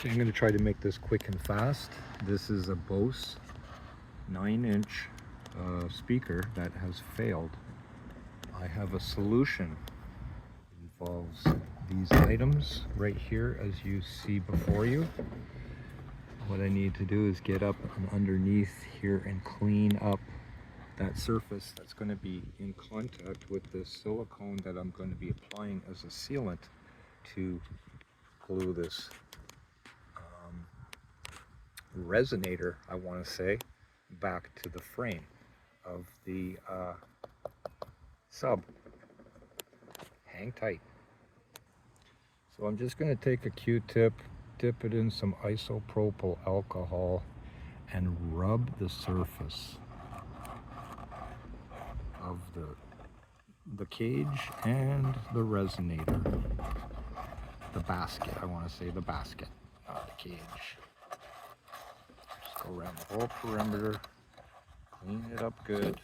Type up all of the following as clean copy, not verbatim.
Okay, I'm going to try to make this quick and fast. This is a Bose 9-inch speaker that has failed. I have a solution. It involves these items right here, as you see before you. What I need to do is get up and underneath here and clean up that surface that's going to be in contact with this silicone that I'm going to be applying as a sealant to glue this resonator, I want to say, back to the frame of the sub. Hang tight. So I'm just going to take a Q-tip, dip it in some isopropyl alcohol, and rub the surface of the cage and the resonator. The basket, I want to say the basket, not the cage. Just go around the whole perimeter, clean it up good.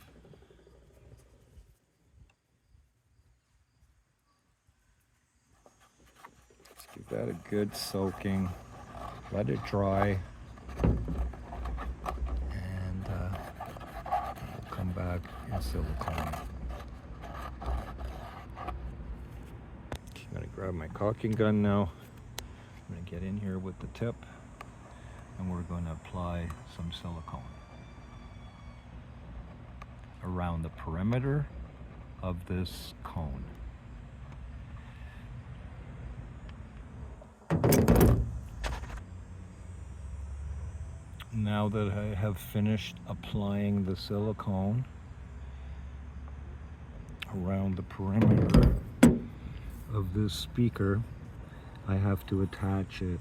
Let's give that a good soaking, let it dry, and we'll come back and silicone. I'm going to grab my caulking gun now. I'm going to get in here with the tip, and we're going to apply some silicone around the perimeter of this cone. Now that I have finished applying the silicone around the perimeter of this speaker, I have to attach it.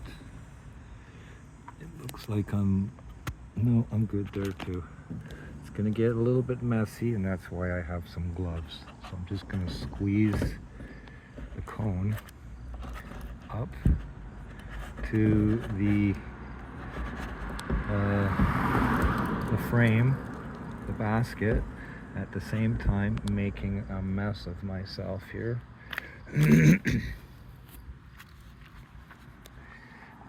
It looks like I'm good there too. It's gonna get a little bit messy, and that's why I have some gloves. So I'm just gonna squeeze the cone up to the frame, the basket, at the same time making a mess of myself here.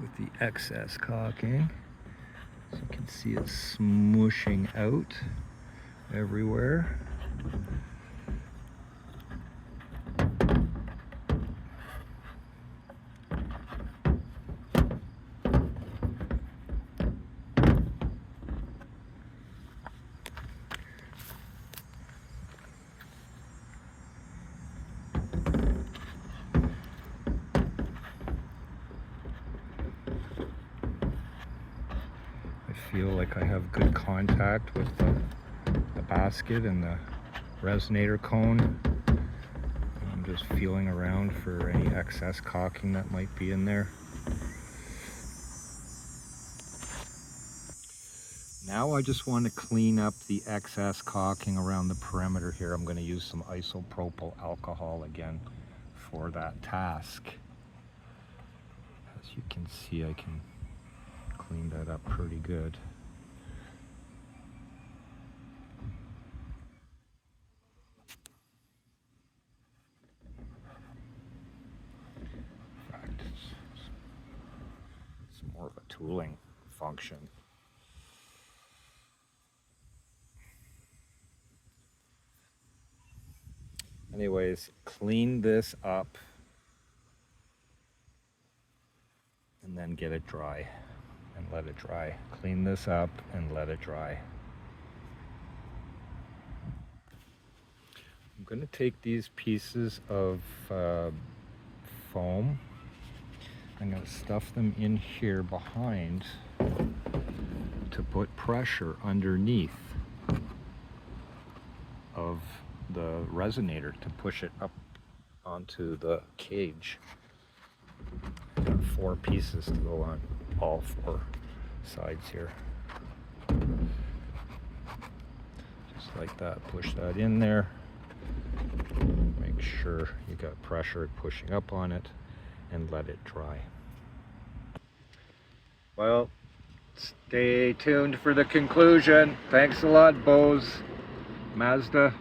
With the excess caulking, as you can see, it's smushing out everywhere. I feel like I have good contact with the basket and the resonator cone. I'm just feeling around for any excess caulking that might be in there. Now I just want to clean up the excess caulking around the perimeter here. I'm going to use some isopropyl alcohol again for that task. As you can see, I can clean that up pretty good. In fact, it's more of a tooling function. Anyways, clean this up and then get it dry and let it dry. Clean this up and let it dry. I'm going to take these pieces of foam. I'm going to stuff them in here behind to put pressure underneath of the resonator to push it up onto the cage. I've got 4 pieces to go on all 4 sides here. Just like that, push that in there. Make sure you got pressure pushing up on it and let it dry. Well, stay tuned for the conclusion. Thanks a lot, Bose, Mazda.